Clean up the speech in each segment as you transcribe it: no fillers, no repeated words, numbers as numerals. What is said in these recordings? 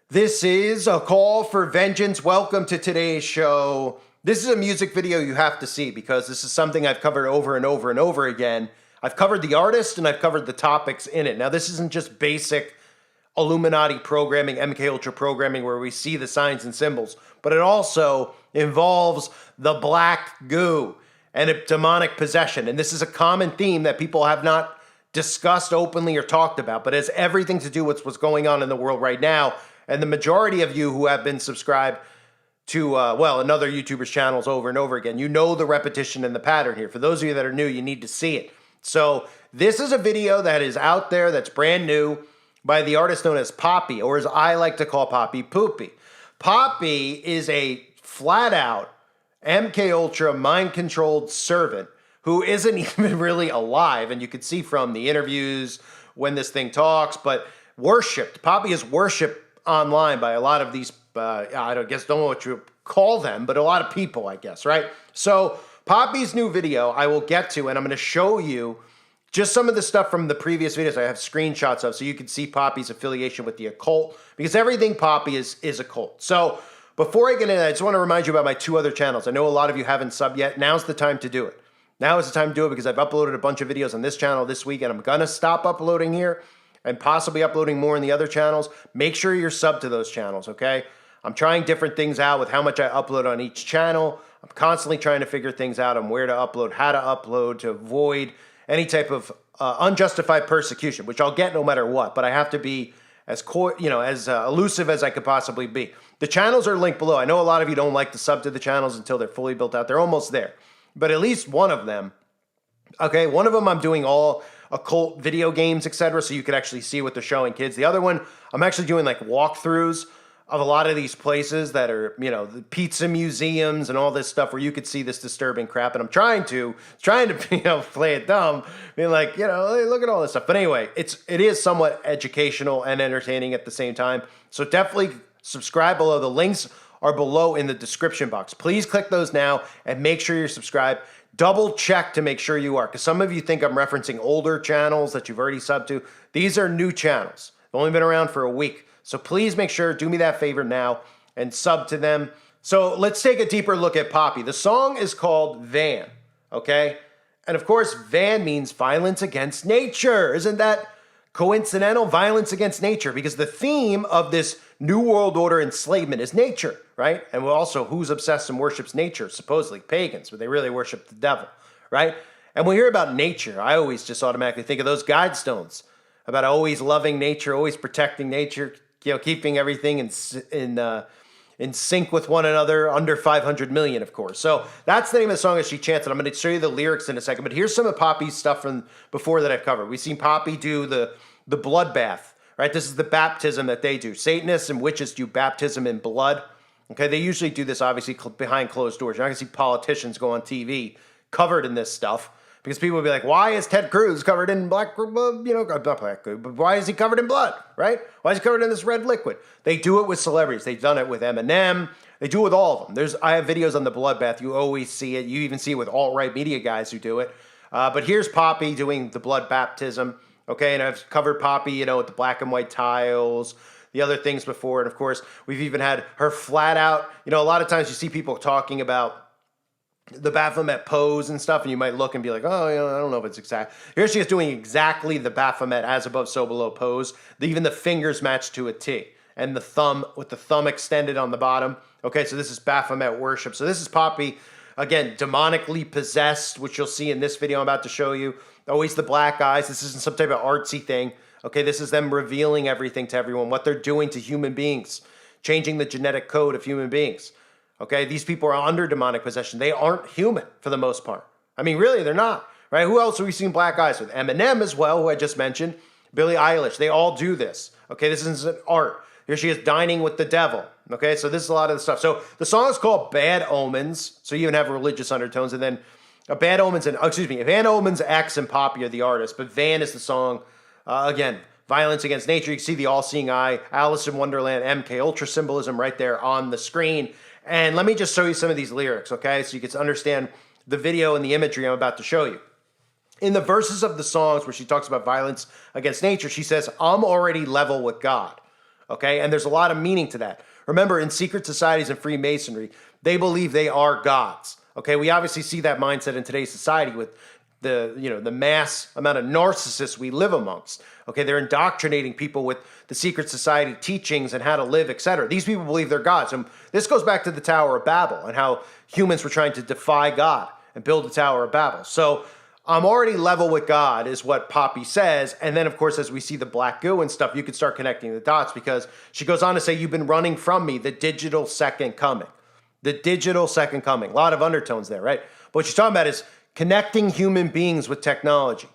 This is a call for vengeance. Welcome to today's show. This is a music video you have to see because this is something I've covered over and over and over again. I've covered the artist and I've covered the topics in it. Now, this isn't just basic Illuminati programming, MK Ultra programming where we see the signs and symbols, but it also involves the black goo and a demonic possession. And this is a common theme that people have not discussed openly or talked about, but it has everything to do with what's going on in the world right now. And the majority of you who have been subscribed to, another YouTuber's channels over and over again, you know the repetition and the pattern here. For those of you that are new, you need to see it. So this is a video that is out there that's brand new by the artist known as Poppy, or as I like to call Poppy, Poopy. Poppy is a flat-out MK Ultra mind-controlled servant who isn't even really alive, and you can see from the interviews when this thing talks, but worshipped. Poppy is worshipped online by a lot of these, don't know what you call them, but a lot of people, I guess, right? So Poppy's new video I will get to, and I'm going to show you just some of the stuff from the previous videos I have screenshots of so you can see Poppy's affiliation with the occult, because everything Poppy is occult. So before I get into that, I just want to remind you about my two other channels. I know a lot of you haven't subbed yet. Now's the time to do it. Now is the time to do it because I've uploaded a bunch of videos on this channel this week, and I'm going to stop uploading here and possibly uploading more in the other channels. Make sure you're subbed to those channels, okay? I'm trying different things out with how much I upload on each channel. I'm constantly trying to figure things out on where to upload, how to upload, to avoid any type of unjustified persecution, which I'll get no matter what, but I have to be as elusive as I could possibly be. The channels are linked below. I know a lot of you don't like to sub to the channels until they're fully built out. They're almost there. But at least one of them, okay, one of them I'm doing all occult video games, etc., so you can actually see what they're showing kids. The other one, I'm actually doing like walkthroughs of a lot of these places that are, the pizza museums and all this stuff where you could see this disturbing crap. And I'm trying to play it dumb, being like, hey, look at all this stuff. But anyway, it is somewhat educational and entertaining at the same time. So definitely subscribe below. The links are below in the description box. Please click those now and make sure you're subscribed. Double check to make sure you are, because some of you think I'm referencing older channels that you've already subbed to. These are new channels. They've only been around for a week. So please make sure, do me that favor now and sub to them. So let's take a deeper look at Poppy. The song is called Van, okay? And of course, Van means violence against nature. Isn't that coincidental? Violence against nature, because the theme of this New World Order enslavement is nature, right? And also, who's obsessed and worships nature? Supposedly pagans, but they really worship the devil, right? And when we hear about nature, I always just automatically think of those guide stones about always loving nature, always protecting nature, keeping everything in sync with one another, under 500 million, of course. So that's the name of the song as she chants, and I'm going to show you the lyrics in a second. But here's some of Poppy's stuff from before that I've covered. We've seen Poppy do the bloodbath, right? This is the baptism that they do. Satanists and witches do baptism in blood. Okay, they usually do this, obviously, behind closed doors. You're not going to see politicians go on TV covered in this stuff, because people will be like, why is Ted Cruz covered in not black, but why is he covered in blood, right? Why is he covered in this red liquid? They do it with celebrities. They've done it with Eminem. They do it with all of them. I have videos on the bloodbath. You always see it. You even see it with alt-right media guys who do it. But here's Poppy doing the blood baptism, okay? And I've covered Poppy, with the black and white tiles, the other things before. And of course, we've even had her flat out, a lot of times you see people talking about the Baphomet pose and stuff, and you might look and be like, oh, I don't know if it's exact. Here she is doing exactly the Baphomet as above, so below pose. Even the fingers match to a T, and the thumb with the thumb extended on the bottom. Okay, so this is Baphomet worship. So this is Poppy, again, demonically possessed, which you'll see in this video I'm about to show you. Always the black eyes. This isn't some type of artsy thing. Okay, this is them revealing everything to everyone, what they're doing to human beings, changing the genetic code of human beings. Okay, these people are under demonic possession. They aren't human for the most part. I mean, really, they're not, right? Who else have we seen black eyes with? Eminem as well, who I just mentioned. Billie Eilish. They all do this. Okay, this isn't art. Here she is dining with the devil. Okay, so this is a lot of the stuff. So the song is called Bad Omens. So you even have religious undertones. And then Van Omen's X and Poppy are the artist. But Van is the song. Again, violence against nature. You can see the all-seeing eye, Alice in Wonderland, MK Ultra symbolism right there on the screen. And let me just show you some of these lyrics, okay? So you can understand the video and the imagery I'm about to show you. In the verses of the songs where she talks about violence against nature, she says, I'm already level with God. Okay, and there's a lot of meaning to that. Remember, in secret societies and Freemasonry, they believe they are gods. Okay, we obviously see that mindset in today's society with the mass amount of narcissists we live amongst. Okay, they're indoctrinating people with the secret society teachings and how to live, etc. These people believe they're gods. And this goes back to the Tower of Babel and how humans were trying to defy God and build the Tower of Babel. So I'm already level with God is what Poppy says. And then, of course, as we see the black goo and stuff, you can start connecting the dots because she goes on to say, you've been running from me, the digital second coming. The digital second coming. A lot of undertones there, right? But what she's talking about is connecting human beings with technology.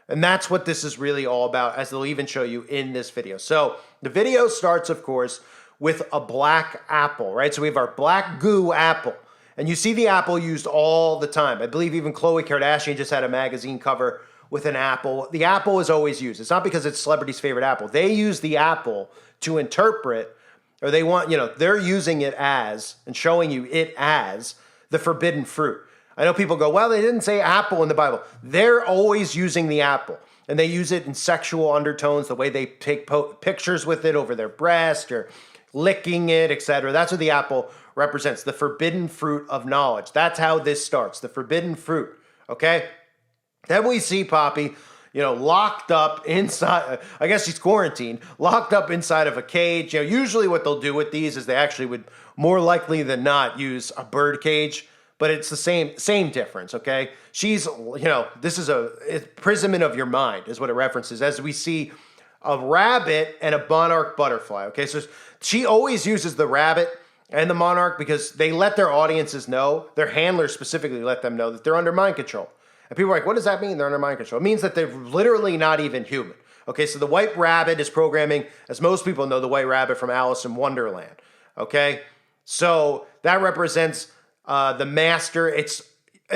And that's what this is really all about, as they'll even show you in this video. So the video starts, of course, with a black apple, right? So we have our black goo apple. And you see the apple used all the time. I believe even Khloe Kardashian just had a magazine cover with an apple. The apple is always used. It's not because it's celebrity's favorite apple. They use the apple to interpret, or they want, they're using it as, and showing you it as, the forbidden fruit. I know people go, well, they didn't say apple in the Bible. They're always using the apple. And they use it in sexual undertones, the way they take pictures with it over their breast or licking it, etc. That's what the apple represents, the forbidden fruit of knowledge. That's how this starts, the forbidden fruit, okay? Then we see Poppy, locked up inside, I guess she's quarantined, locked up inside of a cage. Usually what they'll do with these is they actually would more likely than not use a bird cage, but it's the same difference, okay? She's, this is a imprisonment of your mind is what it references, as we see a rabbit and a monarch butterfly, okay? So she always uses the rabbit and the monarch because they let their audiences know, their handlers specifically let them know that they're under mind control. And people are like, what does that mean, they're under mind control? It means that they're literally not even human. Okay, so the white rabbit is programming, as most people know, the white rabbit from Alice in Wonderland, okay? So that represents the master. A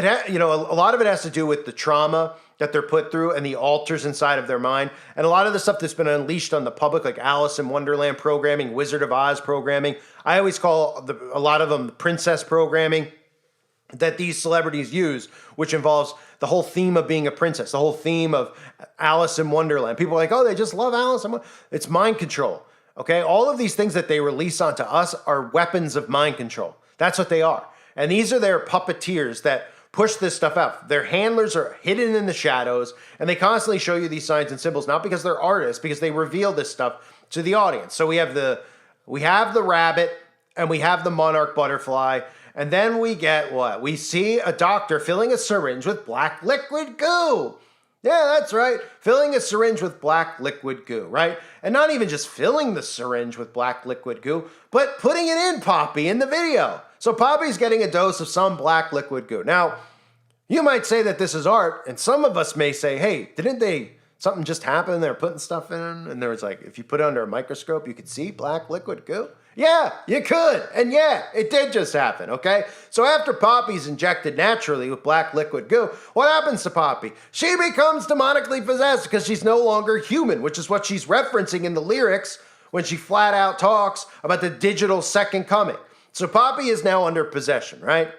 lot of it has to do with the trauma that they're put through and the altars inside of their mind. And a lot of the stuff that's been unleashed on the public, like Alice in Wonderland programming, Wizard of Oz programming. I always call a lot of them the princess programming that these celebrities use, which involves the whole theme of being a princess, the whole theme of Alice in Wonderland. People are like, oh, they just love Alice in Wonderland. It's mind control, okay? All of these things that they release onto us are weapons of mind control. That's what they are. And these are their puppeteers that push this stuff out. Their handlers are hidden in the shadows, and they constantly show you these signs and symbols, not because they're artists, because they reveal this stuff to the audience. So we have the rabbit, and we have the monarch butterfly, and then we get what? We see a doctor filling a syringe with black liquid goo. Yeah, that's right. Filling a syringe with black liquid goo, right? And not even just filling the syringe with black liquid goo, but putting it in Poppy in the video. So Poppy's getting a dose of some black liquid goo. Now, you might say that this is art, and some of us may say, hey, something just happened, they're putting stuff in, and there was like, if you put it under a microscope, you could see black liquid goo? Yeah, you could, and yeah, it did just happen, okay? So after Poppy's injected naturally with black liquid goo, what happens to Poppy? She becomes demonically possessed because she's no longer human, which is what she's referencing in the lyrics when she flat out talks about the digital second coming. So Poppy is now under possession, right?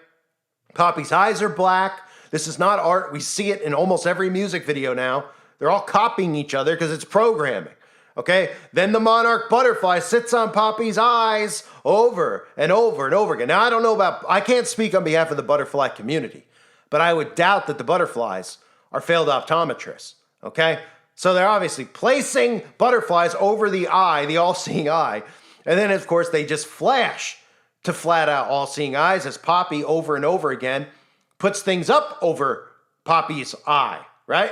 Poppy's eyes are black. This is not art. We see it in almost every music video now. They're all copying each other because it's programming, okay? Then the monarch butterfly sits on Poppy's eyes over and over and over again. Now, I can't speak on behalf of the butterfly community, but I would doubt that the butterflies are failed optometrists, okay? So they're obviously placing butterflies over the eye, the all-seeing eye, and then, of course, they just flash to flat out all-seeing eyes as Poppy over and over again puts things up over Poppy's eye, right?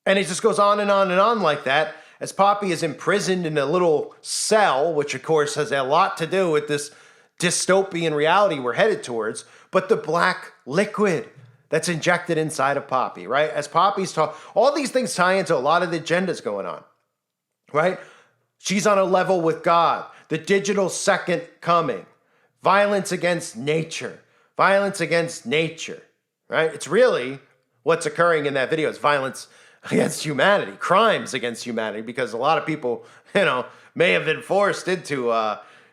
And it just goes on and on and on like that as Poppy is imprisoned in a little cell, which of course has a lot to do with this dystopian reality we're headed towards, but the black liquid that's injected inside of Poppy, right? As Poppy's all these things tie into a lot of the agendas going on, right? She's on a level with God, the digital second coming, violence against nature, right? It's really what's occurring in that video is violence against humanity, crimes against humanity, because a lot of people, may have been forced into,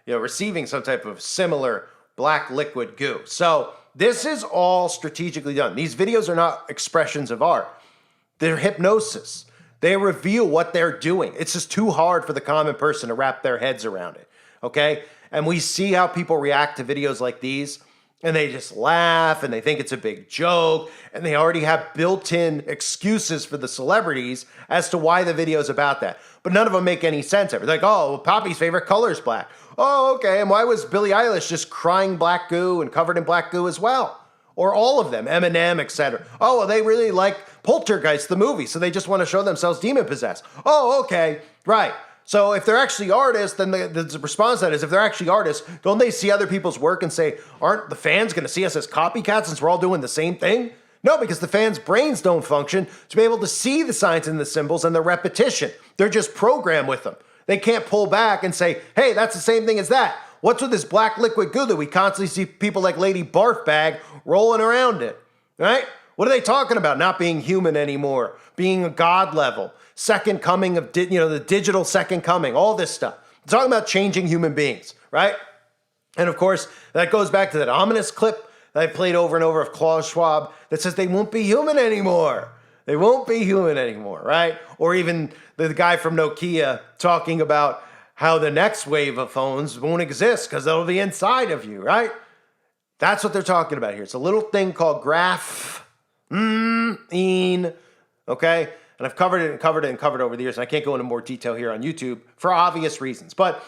receiving some type of similar black liquid goo. So this is all strategically done. These videos are not expressions of art. They're hypnosis. They reveal what they're doing. It's just too hard for the common person to wrap their heads around it, okay? And we see how people react to videos like these, and they just laugh, and they think it's a big joke, and they already have built-in excuses for the celebrities as to why the video is about that. But none of them make any sense ever. Like, oh, well, Poppy's favorite color is black. Oh, okay, and why was Billie Eilish just crying black goo and covered in black goo as well? Or all of them, Eminem, etc. Oh, well, they really like Poltergeist, the movie, so they just want to show themselves demon-possessed. Oh, okay, right. So if they're actually artists, then the response to that is, if they're actually artists, don't they see other people's work and say, aren't the fans going to see us as copycats since we're all doing the same thing? No, because the fans' brains don't function to be able to see the signs and the symbols and the repetition. They're just programmed with them. They can't pull back and say, hey, that's the same thing as that. What's with this black liquid goo that we constantly see people like Lady Barfbag rolling around in, right? What are they talking about? Not being human anymore, being a god level, second coming of, the digital second coming, all this stuff. They're talking about changing human beings, right? And of course, that goes back to that ominous clip that I played over and over of Klaus Schwab that says they won't be human anymore. They won't be human anymore, right? Or even the guy from Nokia talking about how the next wave of phones won't exist because they'll be inside of you, right? That's what they're talking about here. It's a little thing called graphene, okay? And I've covered it and covered it and covered it over the years, and I can't go into more detail here on YouTube for obvious reasons. But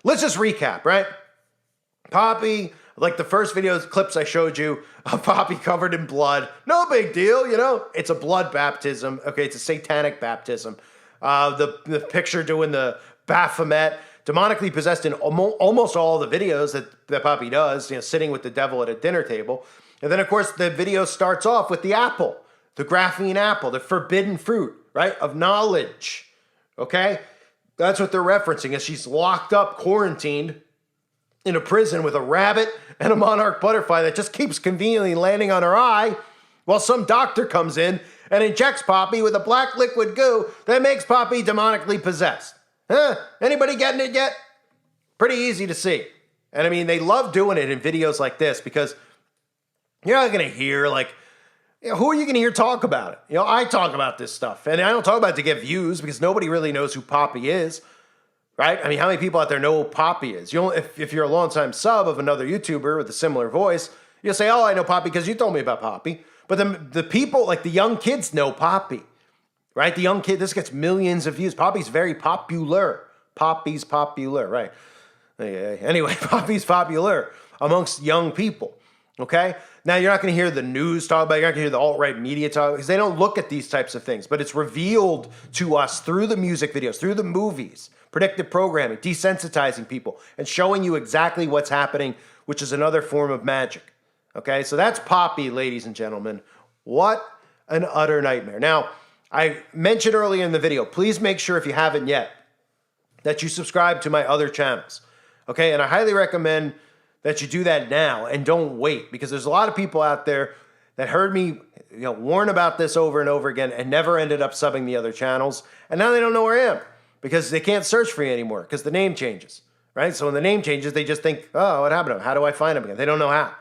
let's just recap, right? Poppy, like the first clips I showed you of Poppy covered in blood. No big deal, It's a blood baptism. Okay, it's a satanic baptism. The picture doing the Baphomet, demonically possessed in almost all the videos that Poppy does, sitting with the devil at a dinner table. And then, of course, the video starts off with the apple, the graphene apple, the forbidden fruit, right, of knowledge, okay? That's what they're referencing as she's locked up, quarantined in a prison with a rabbit and a monarch butterfly that just keeps conveniently landing on her eye while some doctor comes in and injects Poppy with a black liquid goo that makes Poppy demonically possessed. Huh? Anybody getting it yet? Pretty easy to see. And I mean, they love doing it in videos like this because you're not going to hear, who are you going to hear talk about it? I talk about this stuff. And I don't talk about it to get views because nobody really knows who Poppy is, right? I mean, how many people out there know who Poppy is? If you're a longtime sub of another YouTuber with a similar voice, you'll say, oh, I know Poppy because you told me about Poppy. But the people, like the young kids, know Poppy. Right? The young kid, this gets millions of views. Poppy's very popular. Poppy's popular, right? Anyway, Poppy's popular amongst young people, okay? Now, you're not going to hear the news talk about it. You're not going to hear the alt-right media talk because they don't look at these types of things. But it's revealed to us through the music videos, through the movies, predictive programming, desensitizing people, and showing you exactly what's happening, which is another form of magic, okay? So that's Poppy, ladies and gentlemen. What an utter nightmare. Now, I mentioned earlier in the video, please make sure if you haven't yet that you subscribe to my other channels, okay? And I highly recommend that you do that now and don't wait because there's a lot of people out there that heard me warn about this over and over again and never ended up subbing the other channels. And now they don't know where I am because they can't search for me anymore because the name changes, right? So when the name changes, they just think, oh, what happened to them? How do I find them again? They don't know how.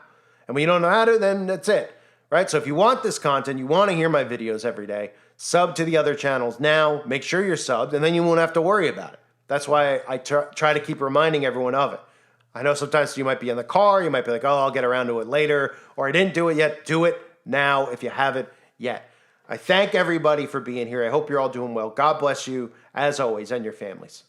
And when you don't know how to, then that's it, right? So if you want this content, you want to hear my videos every day, sub to the other channels now, make sure you're subbed, and then you won't have to worry about it. That's why I try to keep reminding everyone of it. I know sometimes you might be in the car, you might be like, oh, I'll get around to it later, or I didn't do it yet. Do it now if you haven't yet. I thank everybody for being here. I hope you're all doing well. God bless you, as always, and your families.